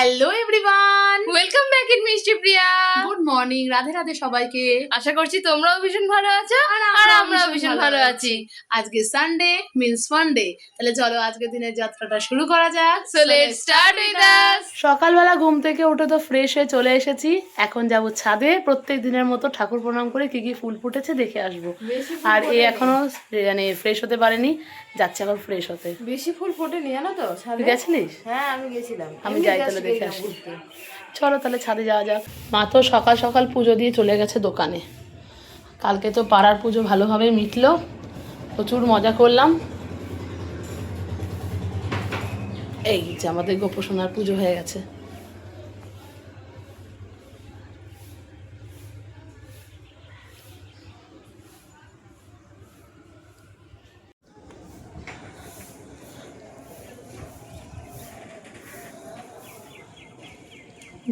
Hello everyone, welcome back in মিষ্টি প্রিয়া। Good morning, Radhe Radhe সবাইকে। আশা করছি তোমরাও ভীষণ ভালো আছো আর আমরাও ভীষণ ভালো আছি। আজকে সানডে মিন্স ফান্ডে, তাহলে চলো আজকে দিনের যাত্রাটা শুরু করা যাক। So let's start with us. সকালবেলা ঘুম থেকে উঠে তো ফ্রেশ হয়ে চলে এসেছি। এখন যাব ছাদে, প্রত্যেক দিনের মতো ঠাকুর প্রণাম করে কি কি ফুল ফুটেছে দেখে আসবো। আর এই এখনো মানে ফ্রেশ হতে পারেনি, যাচ্ছে এখন ফ্রেশ হতে। বেশি ফুল ফোটেনি জানো তো। তুই গেছিলিস? হ্যাঁ আমি গেছিলাম। আমি যাই তাহলে দেখে আসি। চলো তাহলে ছাদে যাওয়া যাক। মা তো সকাল সকাল পুজো দিয়ে চলে গেছে দোকানে। কালকে তো পাড়ার পুজো ভালোভাবে মিটলো, প্রচুর মজা করলাম। এই যে আমাদের গোপসোনার পুজো হয়ে গেছে।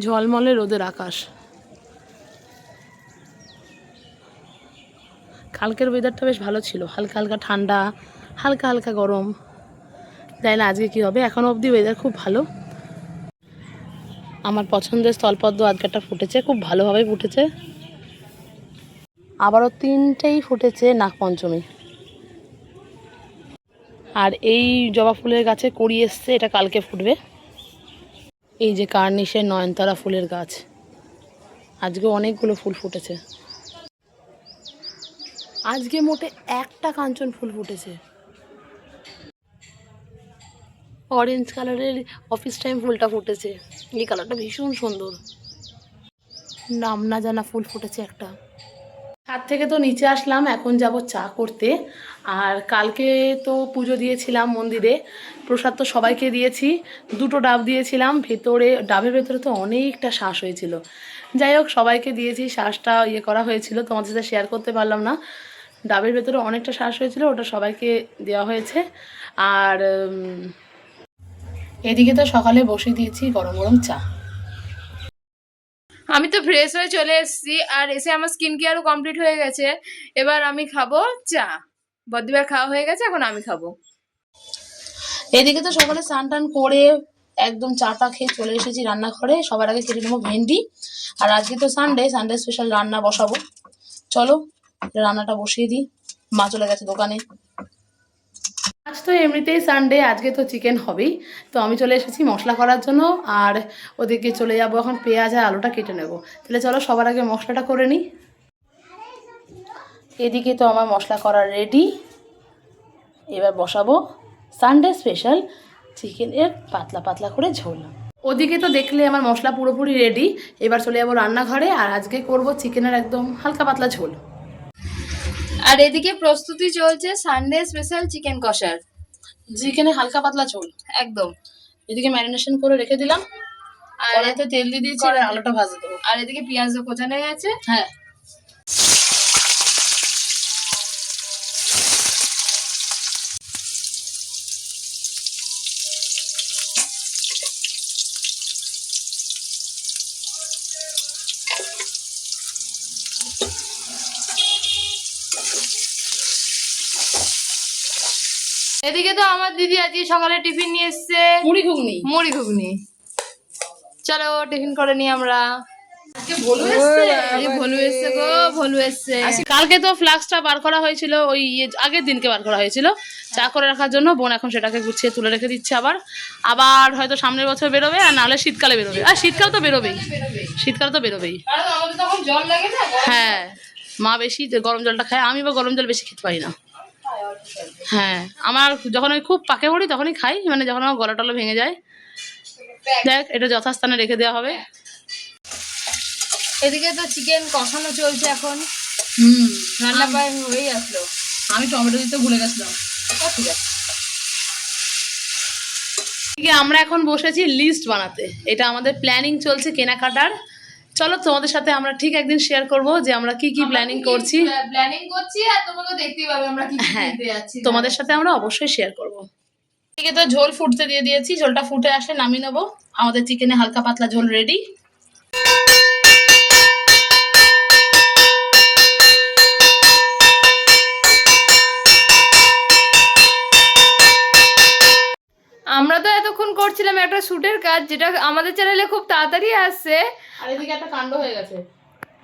ঝলমলে রোদের আকাশ। কালকের ওয়েদারটা বেশ ভালো ছিল, হালকা হালকা ঠান্ডা, হালকা হালকা গরম। জানি না আজকে কী হবে, এখনও অবধি ওয়েদার খুব ভালো। আমার পছন্দের স্থলপদ্ম আজকেরটা ফুটেছে, খুব ভালোভাবে ফুটেছে। আবারও 3টেই ফুটেছে নাগপঞ্চমী। আর এই জবা ফুলের গাছে কুড়ি এসছে, এটা কালকে ফুটবে। এই যে কার্নিশের নয়নতারা ফুলের গাছ, আজকে অনেকগুলো ফুল ফুটেছে। আজকে মোটে একটা কাঞ্চন ফুল ফুটেছে। অরেঞ্জ কালারের অফিস টাইম ফুলটা ফুটেছে, এই কালারটা ভীষণ সুন্দর। নাম না জানা ফুল ফুটেছে একটা। ছাদ থেকে তো নিচে আসলাম, এখন যাব চা করতে। আর কালকে তো পুজো দিয়েছিলাম মন্দিরে, প্রসাদ তো সবাইকে দিয়েছি। 2টো ডাব দিয়েছিলাম, ডাবের ভেতরে তো অনেকটা শ্বাস হয়েছিল। যাই হোক, সবাইকে দিয়েছি, শ্বাসটা করা হয়েছিল, তোমাদের সাথে শেয়ার করতে পারলাম না। ডাবের ভেতরে অনেকটা শ্বাস হয়েছিল, ওটা সবাইকে দেওয়া হয়েছে। আর এদিকে তো সকালে বসে দিয়েছি গরম গরম চা। আমি তো ফ্রেশ হয়ে চলে এসেছি, আর এসে আমার স্কিন কেয়ারও কমপ্লিট হয়ে গেছে। এবার আমি খাবো চা। বদ্দিবার খাওয়া হয়ে গেছে, এখন আমি খাবো। এদিকে তো সকালে স্নান টান করে একদম চাটা খেয়ে চলে এসেছি রান্নাঘরে। সবার আগে কেটে নেবো ভেন্ডি। আর আজকে তো সানডে স্পেশাল রান্না বসাবো। চলো রান্নাটা বসিয়ে দিই। মা চলে গেছে দোকানে। আজ তো এমনিতেই সানডে, আজকে তো চিকেন হবেই। তো আমি চলে এসেছি মশলা করার জন্য। আর ওদিকে চলে যাবো এখন পেঁয়াজ আর আলুটা কেটে নেবো। তাহলে চলো সবার আগে মশলাটা করে নিই। এদিকে তো আমার মশলা করা রেডি। এবার বসাবো সানডে স্পেশাল চিকেনের পাতলা পাতলা করে ঝোল। ওদিকে তো দেখলে আমার মশলা পুরোপুরি রেডি। এবার চলে যাবো রান্নাঘরে, আর আজকে করব চিকেনের একদম হালকা পাতলা ঝোল। আর এদিকে প্রস্তুতি চলছে সানডে স্পেশাল চিকেন কষার। চিকেনের হালকা পাতলা ঝোল একদম। এদিকে ম্যারিনেশন করে রেখে দিলাম। আর কড়াইতে তেল দিয়ে দিয়েছি, আর আলুটা ভাজে দেবো। আর এদিকে পেঁয়াজও কোচানো গেছে। হ্যাঁ, এদিকে তো আমার দিদি আজকে সকালে টিফিন নিয়ে এসছে মুড়ি ঘুগনি। মুড়ি ঘুগনি। চলো টিফিন করে নি আমরা। ভোলু এসছে। ভলু এসছে গো, ভলু এসছে। কালকে তো ফ্লাক্সটা বার করা হয়েছিল, ওই আগের দিনকে বার করা হয়েছিল চা করে রাখার জন্য। বোন এখন সেটাকে গুছিয়ে তুলে রেখে দিচ্ছে। আবার আবার হয়তো সামনের বছর বেরোবে, আর নাহলে শীতকালে বেরোবে। আর শীতকাল তো বেরোবেই, শীতকালে তো বেরোবেই। কারণ আমাদের তখন জল লাগে না। হ্যাঁ, মা বেশি গরম জলটা খায়, আমি বা গরম জল বেশি খেতে পারি না। হ্যাঁ, আমার যখন আমি খুব পাকে পড়ি তখনই খাই, মানে যখন আমার গলা টলা ভেঙে যায়। দেখ, এটা যথাস্থানে রেখে দেওয়া হবে। এদিকে তো চিকেন কষানো চলছে এখন। রান্না প্রায় হয়েই আসলো। আমি টমেটো দিতে ভুলে গেছিলাম। ঠিক আছে। আমরা এখন বসেছি লিস্ট বানাতে। এটা আমাদের প্ল্যানিং চলছে কেনাকাটার। চলো তোমাদের সাথে আমরা ঠিক একদিন শেয়ার করব যে আমরা কি কি প্ল্যানিং করছি। আর তোমরা তো দেখতেই পাবে আমরা কি কি হ্যাঁ, কিনতে যাচ্ছি। তোমাদের সাথে আমরা অবশ্যই শেয়ার করব। এদিকে তো ঝোল ফুটতে দিয়ে দিয়েছি, ঝোলটা ফুটে আসলে নামিয়ে নেবো। আমাদের চিকেনে হালকা পাতলা ঝোল রেডি। আমরা তো এতক্ষণ করছিলাম একটা শুটের কাজ, যেটা আমাদের চ্যানেলে খুব তাড়াতাড়ি আসছে। আর এদিকে একটা কাণ্ড হয়ে গেছে।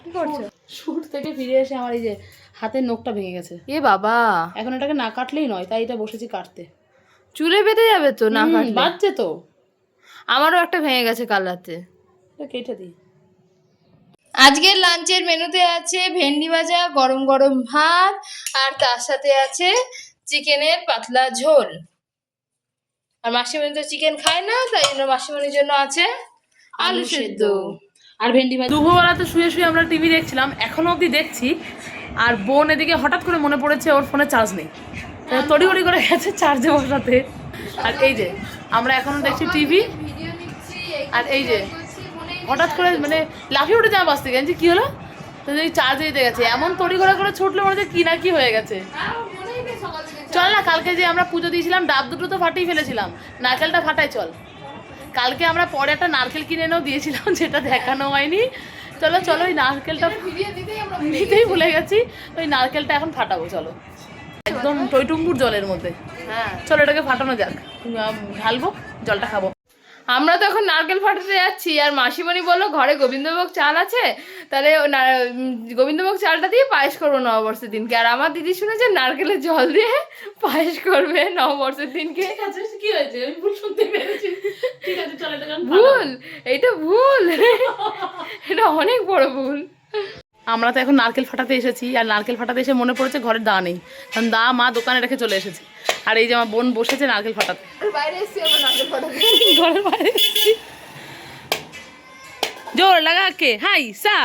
কি করছো? শুট থেকে ফিরে এসে আমার এই যে হাতের নখটা ভেঙে গেছে। এ বাবা, এখন এটাকে না কাটলেই নয়, তাই এটা বসেছি কাটতে। চুলে বেঁধে যাবে তো না কাটলে। বাজছে তো। আমারও একটা ভেঙে গেছে কাল রাতে। এটা কেটে দিই। আজকের লাঞ্চের মেনুতে আছে ভেন্ডি ভাজা, গরম গরম ভাত, আর তার সাথে আছে চিকেনের পাতলা ঝোল। আর মাসিমণি তো চিকেন খায় না, তাই জন্য মাসিমণির জন্য আছে আলু সেদ্ধ আর ভেন্ডি ভাজা। দুপুরবেলাতে শুয়ে শুয়ে আমরা টিভি দেখছিলাম, এখনো অবধি দেখছি। আর বোন এদিকে হঠাৎ করে মনে পড়েছে ওর ফোনে চার্জ নেই, তড়িঘড়ি করে গেছে চার্জে বসাতে। আর এই যে আমরা এখনো দেখছি টিভি। আর এই যে হঠাৎ করে মানে লাফিয়ে উঠে যাওয়া বাস থেকে, জানছি কি হলো, তো যদি চার্জে দিতে গেছে, এমন তড়িঘড়া করে ছুটলে মনে হচ্ছে কি না কি হয়ে গেছে। চল না, কালকে যে আমরা পুজো দিয়েছিলাম ডাব দুটো তো ফাটিয়ে ফেলেছিলাম, নারকেলটা ফাটাই চল। কালকে আমরা পরে একটা নারকেল কিনে এনেও দিয়েছিলাম, যেটা দেখানো হয়নি। চলো চলো, ওই নারকেলটা নিতেই ভুলে গেছি। ওই নারকেলটা এখন ফাটাবো, চলো একদম টইটুম্বুর জলের মধ্যে। হ্যাঁ, চলো এটাকে ফাটানো যাক, ঢালবো, জলটা খাবো। আমরা তো এখন নারকেল ফাটাতে যাচ্ছি। আর মাসিমণি বললো ঘরে গোবিন্দভোগ চাল আছে, তাহলে গোবিন্দভোগ চালটা দিয়ে পায়েস করবো নববর্ষের দিনকে। আর আমার দিদি শুনেছে নারকেলের জল দিয়ে পায়েস করবে নববর্ষের দিনকে। কি হয়েছে, আমি ভুল শুনতে পেরেছি। ঠিক আছে চলো, এটা ভুল, এইটা ভুল, এটা অনেক বড় ভুল। আমরা তো এখন নারকেল ফাটাতে এসেছি, আর নারকেল ফাটাতে এসে মনে পড়েছে ঘরের দা নেই, কারণ দা মা দোকানে রেখে চলে এসেছে। আর এই যে আমার বোন বসেছে নারকেল ফাটাতে, বাইরে এসেছি আবার নারকেল ফাটাতে। ঘরের বাইরে এসেছি। জোর লাগা কে হাই সা,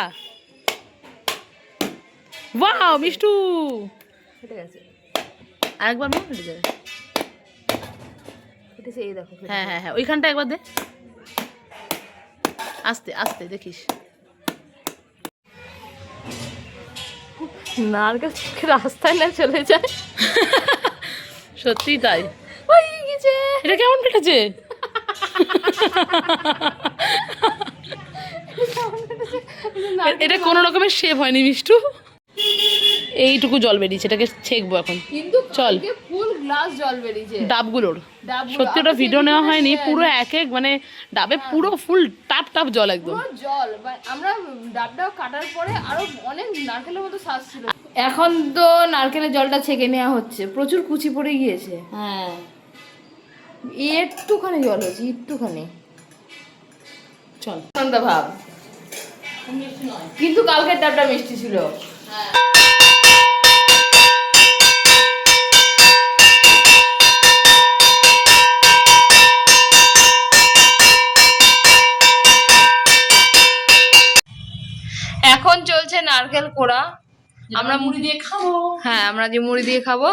ওয়াও মিষ্টু, ফেটে গেছে, আরেকবার মনে ফেটে যাবে। ফেটেছে, এই দেখো। হ্যাঁ হ্যাঁ হ্যাঁ, ওইখানটা একবার দে, আস্তে আস্তে দেখিস। নারকেল রাস্তায় না চলে যায়। সত্যি তাই। ওই গেছে, এটা কেমন কেটেছে? এটা কোনো রকমের শেভ হয়নি মিষ্টু, এইটুকু জল বেরিয়েছে, এটাকে ছেঁকবো এখন। কিন্তু চল, ফুল গ্লাস জল বেরিয়েছে ডাবগুলোর। সত্যি ওটা ভিডিও নেওয়া হয়নি, পুরো এক এক মানে ডাবে পুরো ফুল টাপ টাপ জল, একদম জল। আমরা ডাবটা কাটার পরে আরো অনেক নারকেলের মতো শ্বাস ছিল। এখন তো নারকেলের জলটা ছেঁকে নেওয়া হচ্ছে, প্রচুর কুচি পড়ে গিয়েছে। হ্যাঁ, একটুখানি জল হয়েছে, একটুখানি। চল ঠান্ডা ভাব, কিন্তু কালকের ডাবটা মিষ্টি ছিল। এখন চলছে নারকেল কোড়া, আমরা মুড়ি দিয়ে খাবো। হ্যাঁ, আমরা যে মুড়ি দিয়ে খাবো।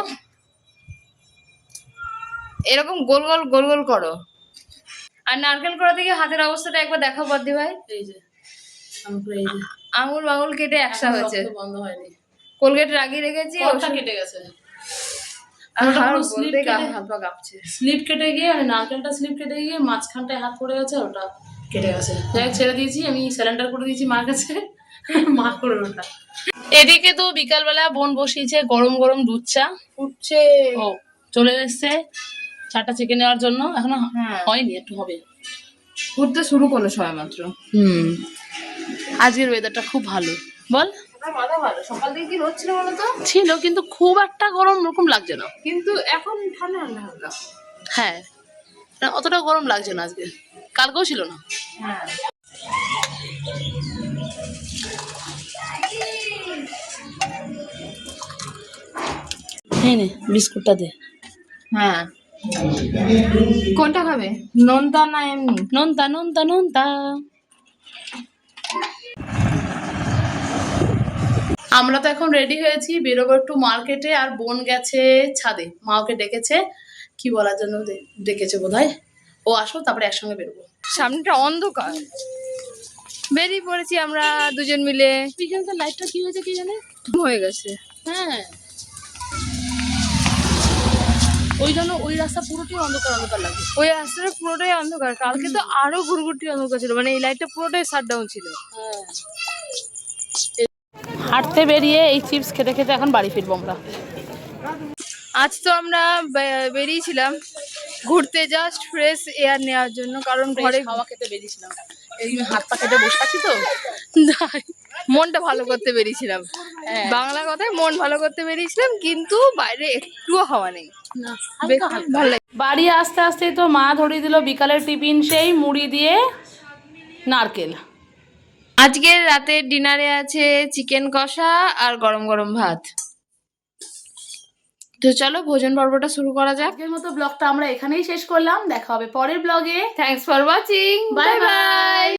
এরকম গোল গোল গোল গোল করো। আর নারকেল কোড়া থেকে হাতের অবস্থাটা একবার দেখাও বদ্দি ভাই। এই যে এই যে আঙুল মাঙুল কেটে একসা হয়েছে, বন্ধ হয়নি, কোলগেট লাগিয়ে রেখেছি, ওটা কেটে গেছে। আর পুরো হাত স্লিপ বলতে কেটে- হাত পা কাঁপছে। স্লিপ কেটে গিয়ে মানে নারকেলটা স্লিপ কেটে গিয়ে মাঝখানটায় হাত পড়ে গেছে, ওটা কেটে গেছে। যাই হোক, ছেড়ে দিয়েছি, আমি সিলিন্ডার করে দিয়েছি মার কাছে, মা করে ওটা। এদিকে তো বিকালবেলা বোন বসিয়েছে গরম গরম দুধ চা উঠছে। ও চলে এসছে চাটা চেকে নেওয়ার জন্য, এখনো হ্যাঁ, হয়নি, একটু হবে। উঠতে শুরু করলো সবাই মাত্র। আজকের ওয়েদারটা খুব ভালো, বল। মাথা ভালো, সকাল থেকে কি রোদ ছিল বলো তো? ছিল, কিন্তু খুব একটা গরম রকম লাগছে না। কিন্তু এখন ঠান্ডা ঠান্ডা হালকা। হ্যাঁ, না, অতটা গরম লাগছে না আজকে, কালকেও ছিল না। হ্যাঁ, হ্যাঁ নে বিস্কুটটা দে। হ্যাঁ, কোনটা খাবে, নোনতা না এমনি? নোনতা নোনতা নোনতা। আমরা তো এখন রেডি হয়েছি, বেরোবো একটু মার্কেটে। আর বোন গেছে ছাদে, মা ওকে ডেকেছে, কি বলার জন্য ডেকেছে বোধহয়। ও আসো, তারপরে একসঙ্গে বেরোবো। সামনেটা অন্ধকার, বেরিয়ে পড়েছি আমরা দুজন মিলে। বিকেলকার লাইটটা কি হয়েছে কি জানে, হয়ে গেছে। হ্যাঁ, ওই জন্য ওই রাস্তা পুরোটাই অন্ধকার অন্ধকার লাগে। ওই রাস্তাটা পুরোটাই অন্ধকার, কালকে তো আরো ঘুরঘুরটি অন্ধকার ছিল, মানে এই লাইটটা পুরোটাই শাট ডাউন ছিল। হাঁটতে বেরিয়ে এই চিপস খেতে খেতে এখন বাড়ি ফিরবো আমরা। আজ তো আমরা বেরিয়েছিলাম ঘুরতে, জাস্ট ফ্রেশ এয়ার নেওয়ার জন্য, কারণ ঘরে খাওয়া খেতে বেরিয়েছিলাম, এই হাত পা খেতে বসে আছি তো। মনটা ভালো করতে বেরিয়েছিলাম। হ্যাঁ। বাংলা কথায় মন ভালো করতে বেরিয়েছিলাম, কিন্তু বাইরে একটুও হাওয়া নেই। না, ভালো লাগে। বাড়ি আসতে আসতে তো মা ধরিয়ে দিল বিকালের টিফিন, সেই মুড়ি দিয়ে নারকেল। আজকের রাতের ডিনারে আছে চিকেন কষা আর গরম গরম ভাত। তো চলো ভোজন পর্বটা শুরু করা যাক। আজকের মতো ব্লগটা আমরা এখানেই শেষ করলাম, দেখা হবে পরের ব্লগে। Thanks for watching, bye bye bye. By.